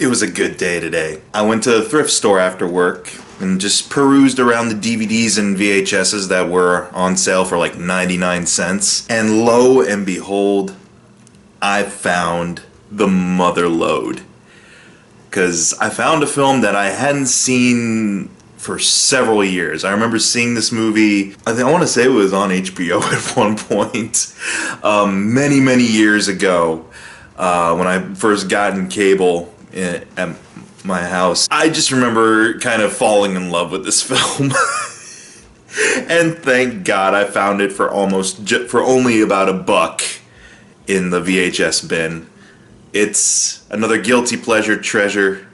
It was a good day today. I went to a thrift store after work and just perused around the DVDs and VHSs that were on sale for like 99 cents. And lo and behold, I found The Mother Lode. Because I found a film that I hadn't seen for several years. I remember seeing this movie, I want to say it was on HBO at one point, many years ago, when I first got in cable at my house. I just remember kind of falling in love with this film. And thank God I found it for only about $1 in the VHS bin. It's another guilty pleasure treasure,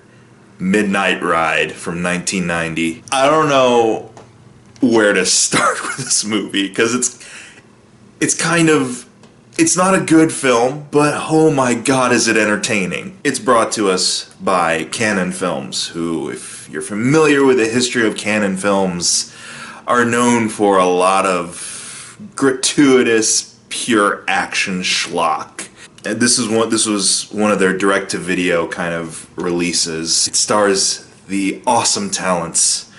Midnight Ride from 1990. I don't know where to start with this movie because it's not a good film, but oh my God, is it entertaining. It's brought to us by Cannon Films, who, if you're familiar with the history of Cannon Films, are known for a lot of gratuitous, pure action schlock. And this was one of their direct-to-video kind of releases. It stars the awesome talents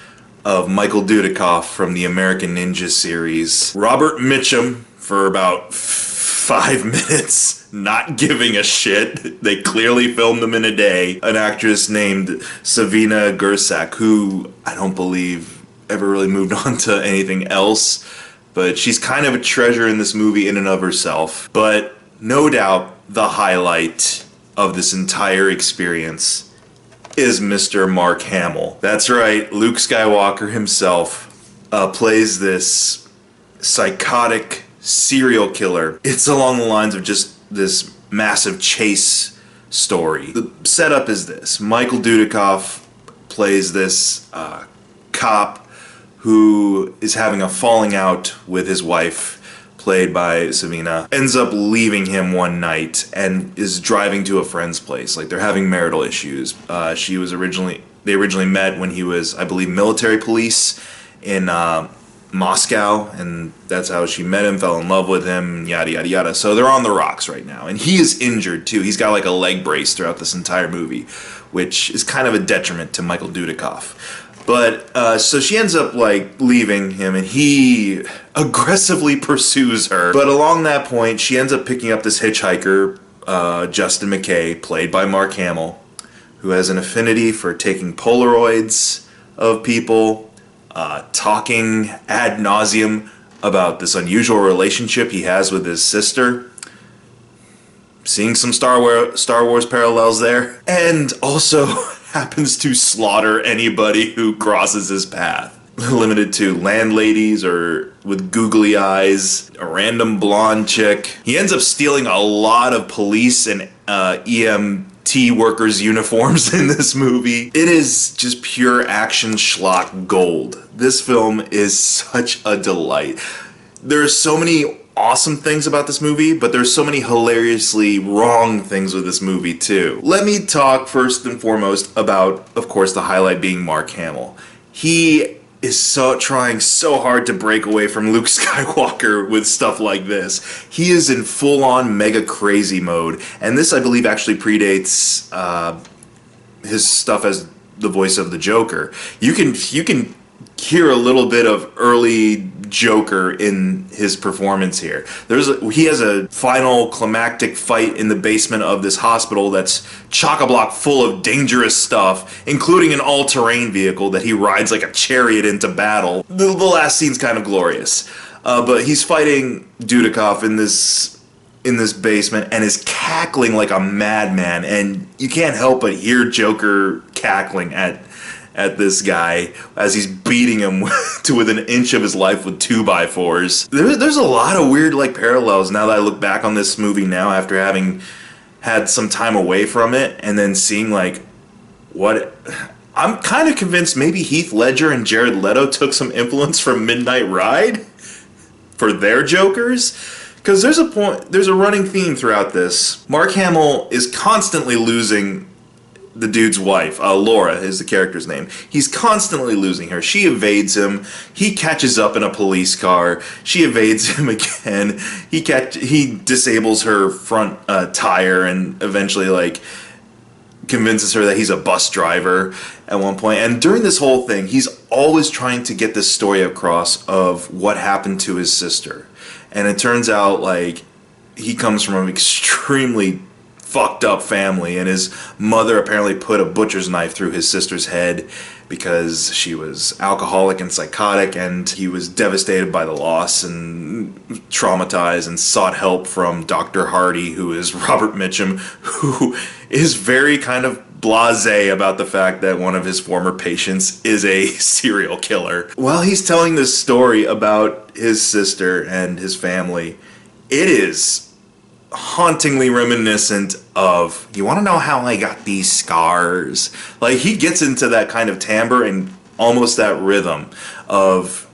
of Michael Dudikoff from the American Ninja series, Robert Mitchum for about 5 minutes, not giving a shit. They clearly filmed them in a day. An actress named Savina Gersak, who I don't believe ever really moved on to anything else, but she's kind of a treasure in this movie in and of herself. But no doubt, the highlight of this entire experience is Mr. Mark Hamill. That's right, Luke Skywalker himself plays this psychotic serial killer. It's along the lines of just this massive chase story. The setup is this. Michael Dudikoff plays this cop who is having a falling out with his wife, played by Savina, ends up leaving him one night and is driving to a friend's place. Like, they're having marital issues. They originally met when he was, I believe, military police in Moscow, and that's how she met him, fell in love with him, yada yada yada. So they're on the rocks right now, and he is injured too. He's got like a leg brace throughout this entire movie, which is kind of a detriment to Michael Dudikoff. But, so she ends up, like, leaving him, and he aggressively pursues her. But along that point, she ends up picking up this hitchhiker, Justin McKay, played by Mark Hamill, who has an affinity for taking Polaroids of people, talking ad nauseum about this unusual relationship he has with his sister. Seeing some Star Wars parallels there. And also happens to slaughter anybody who crosses his path. Limited to landladies or with googly eyes, a random blonde chick. He ends up stealing a lot of police and EMT workers' uniforms in this movie. It is just pure action schlock gold. This film is such a delight. There are so many awesome things about this movie, but there's so many hilariously wrong things with this movie too. Let me talk first and foremost about, of course, the highlight being Mark Hamill. He is trying so hard to break away from Luke Skywalker with stuff like this. He is in full-on mega crazy mode, and this, I believe, actually predates his stuff as the voice of the Joker. You can hear a little bit of early Joker in his performance here. He has a final climactic fight in the basement of this hospital that's chock-a-block full of dangerous stuff, including an all-terrain vehicle that he rides like a chariot into battle. The last scene's kind of glorious, but he's fighting Dudikoff in this basement and is cackling like a madman, and you can't help but hear Joker cackling at this guy as he's beating him to within an inch of his life with 2x4s. There's a lot of weird parallels now that I look back on this movie now after having had some time away from it and then seeing what I'm kind of convinced maybe Heath Ledger and Jared Leto took some influence from Midnight Ride for their Jokers. Because there's a running theme throughout this. Mark Hamill is constantly losing the dude's wife. Laura is the character's name. He's constantly losing her. She evades him. He catches up in a police car. She evades him again. He disables her front tire and eventually convinces her that he's a bus driver at one point. And during this whole thing, he's always trying to get this story across of what happened to his sister. And it turns out, like, he comes from an extremely fucked up family, and his mother apparently put a butcher's knife through his sister's head because she was alcoholic and psychotic, and he was devastated by the loss and traumatized and sought help from Dr. Hardy, who is Robert Mitchum, who is very kind of blasé about the fact that one of his former patients is a serial killer. While he's telling this story about his sister and his family, it is hauntingly reminiscent of, you want to know how I got these scars? Like, he gets into that kind of timbre and almost that rhythm of,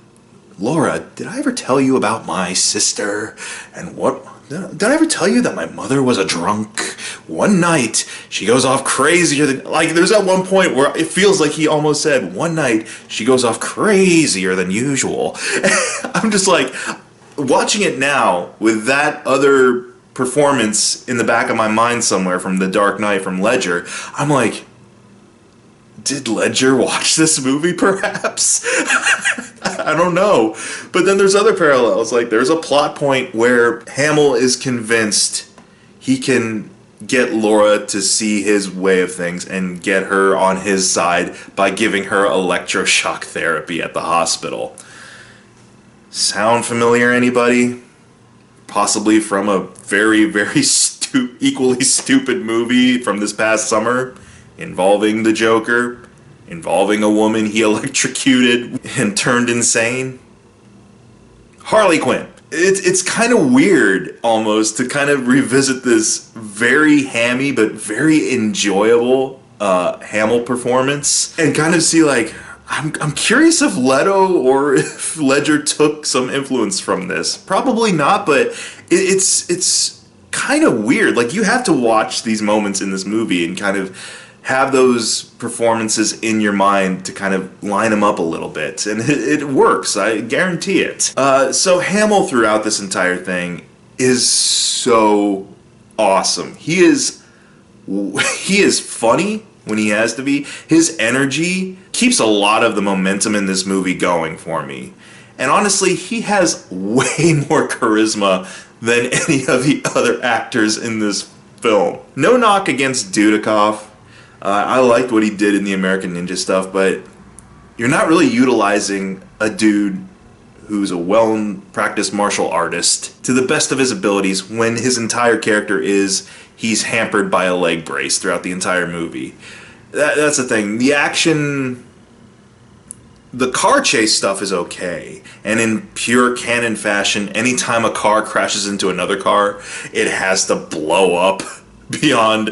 Laura, did I ever tell you about my sister? And what, did I ever tell you that my mother was a drunk? One night, she goes off crazier than, like, there's that one point where it feels like he almost said, one night, she goes off crazier than usual. I'm just like, watching it now with that other performance in the back of my mind somewhere from The Dark Knight from Ledger, I'm like, did Ledger watch this movie perhaps? I don't know. But then there's other parallels. Like, there's a plot point where Hamill is convinced he can get Laura to see his way of things and get her on his side by giving her electroshock therapy at the hospital. Sound familiar, anybody? Possibly from a very, very equally stupid movie from this past summer involving the Joker, involving a woman he electrocuted and turned insane. Harley Quinn. It's kind of weird almost to kind of revisit this very hammy but very enjoyable Hamill performance and kind of see, like, I'm curious if Leto or if Ledger took some influence from this. Probably not, but it's kind of weird. Like, you have to watch these moments in this movie and kind of have those performances in your mind to kind of line them up a little bit. And it works, I guarantee it. So Hamill throughout this entire thing is so awesome. He is funny when he has to be. His energy keeps a lot of the momentum in this movie going for me. And honestly, he has way more charisma than any of the other actors in this film. No knock against Dudikoff. I liked what he did in the American Ninja stuff, but you're not really utilizing a dude who's a well-practiced martial artist to the best of his abilities when his entire character is he's hampered by a leg brace throughout the entire movie. That's the thing. The action, the car chase stuff is okay, and in pure canon fashion, anytime a car crashes into another car, it has to blow up beyond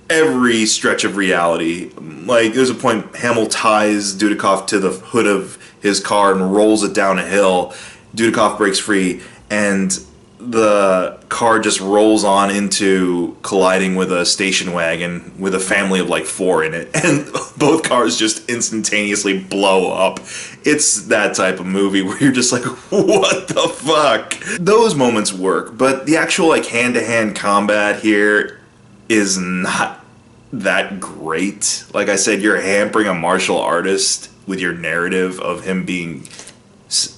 every stretch of reality. Like, there's a point Hamill ties Dudikoff to the hood of his car and rolls it down a hill. Dudikoff breaks free, and the car just rolls on into colliding with a station wagon with a family of like 4 in it, and both cars just instantaneously blow up. It's that type of movie where you're just like, what the fuck? Those moments work, but the actual like hand-to-hand combat here is not that great. Like I said, you're hampering a martial artist with your narrative of him being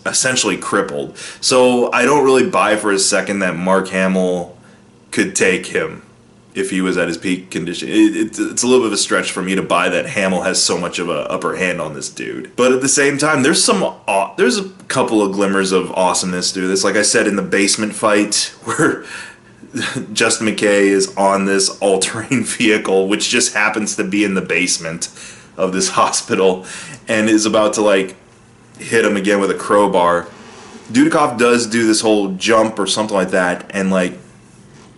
essentially crippled. So I don't really buy for a second that Mark Hamill could take him if he was at his peak condition. It's a little bit of a stretch for me to buy that Hamill has so much of an upper hand on this dude. But at the same time, there's a couple of glimmers of awesomeness to this. Like I said, in the basement fight where Justin McKay is on this all-terrain vehicle, which just happens to be in the basement of this hospital, and is about to like hit him again with a crowbar. Dudikoff does do this whole jump or something like that, and like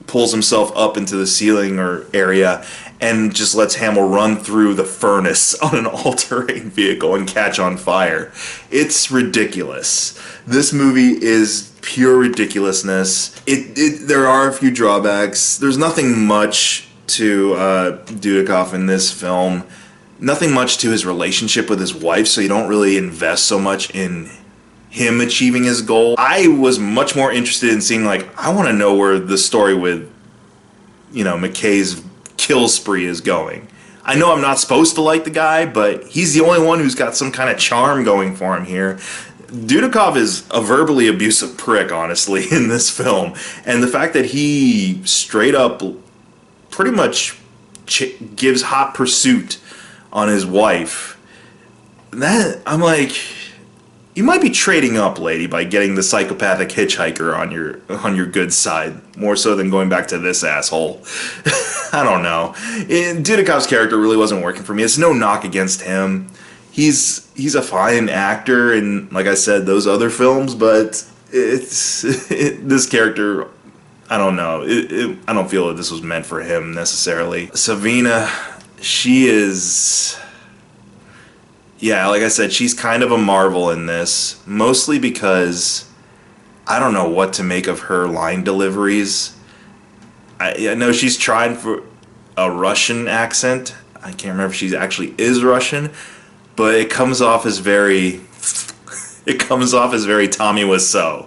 pulls himself up into the ceiling or area, and just lets Hamill run through the furnace on an all-terrain vehicle and catch on fire. It's ridiculous. This movie is pure ridiculousness. There are a few drawbacks. There's nothing much to Dudikoff in this film. Nothing much to his relationship with his wife, so you don't really invest so much in him achieving his goal. I was much more interested in seeing, like, I want to know where the story with, you know, McKay's kill spree is going. I know I'm not supposed to like the guy, but he's the only one who's got some kind of charm going for him here. Dudikoff is a verbally abusive prick, honestly, in this film. And the fact that he straight up pretty much gives hot pursuit on his wife, that, I'm like, you might be trading up, lady, by getting the psychopathic hitchhiker on your good side, more so than going back to this asshole. I don't know. Dudikoff's character really wasn't working for me. It's no knock against him. He's a fine actor in, like I said, those other films, but this character, I don't know. I don't feel that this was meant for him necessarily. Savina, she is... Yeah, like I said, she's kind of a marvel in this, mostly because I don't know what to make of her line deliveries. I know she's tried for a Russian accent. I can't remember if she actually is Russian, but it comes off as very Tommy Wiseau.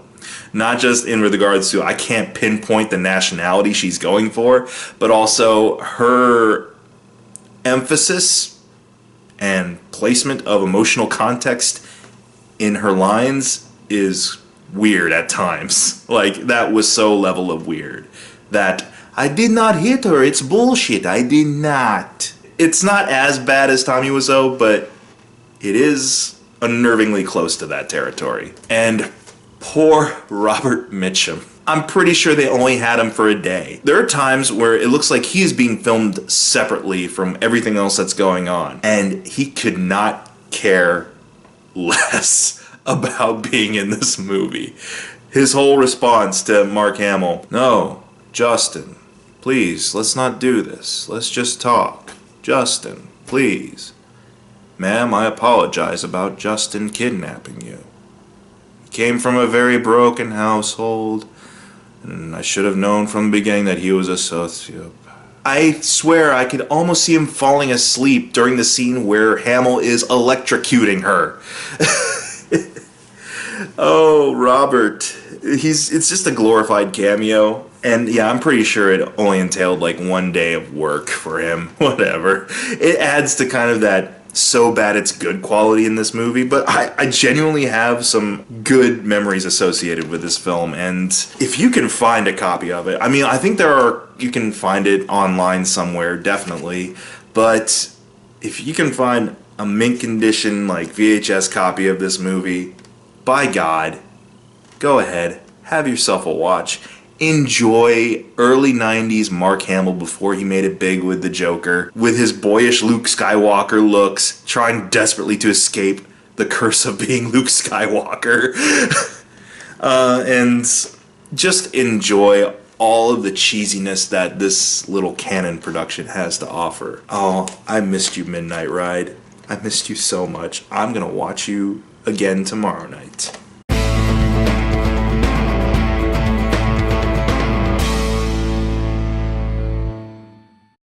Not just in regards to, I can't pinpoint the nationality she's going for, but also her emphasis and placement of emotional context in her lines is weird at times. Like, that was so level of weird. That, I did not hit her, it's bullshit, I did not. It's not as bad as Tommy Wiseau, but it is unnervingly close to that territory. And poor Robert Mitchum. I'm pretty sure they only had him for a day. There are times where it looks like he is being filmed separately from everything else that's going on, and he could not care less about being in this movie. His whole response to Mark Hamill, "No, Justin, please, let's not do this. Let's just talk. Justin, please. Ma'am, I apologize about Justin kidnapping you. He came from a very broken household, and I should have known from the beginning that he was a sociopath." I swear I could almost see him falling asleep during the scene where Hamill is electrocuting her. Oh, Robert. It's just a glorified cameo. And yeah, I'm pretty sure it only entailed like one day of work for him. Whatever. It adds to kind of that so bad it's good quality in this movie, but I genuinely have some good memories associated with this film, and if you can find a copy of it, I mean, I think you can find it online somewhere, definitely, but if you can find a mint condition, like VHS copy of this movie, by God, go ahead, have yourself a watch. Enjoy early 90s Mark Hamill before he made it big with the Joker, with his boyish Luke Skywalker looks, trying desperately to escape the curse of being Luke Skywalker. And just enjoy all of the cheesiness that this little canon production has to offer. Oh, I missed you, Midnight Ride. I missed you so much. I'm gonna watch you again tomorrow night.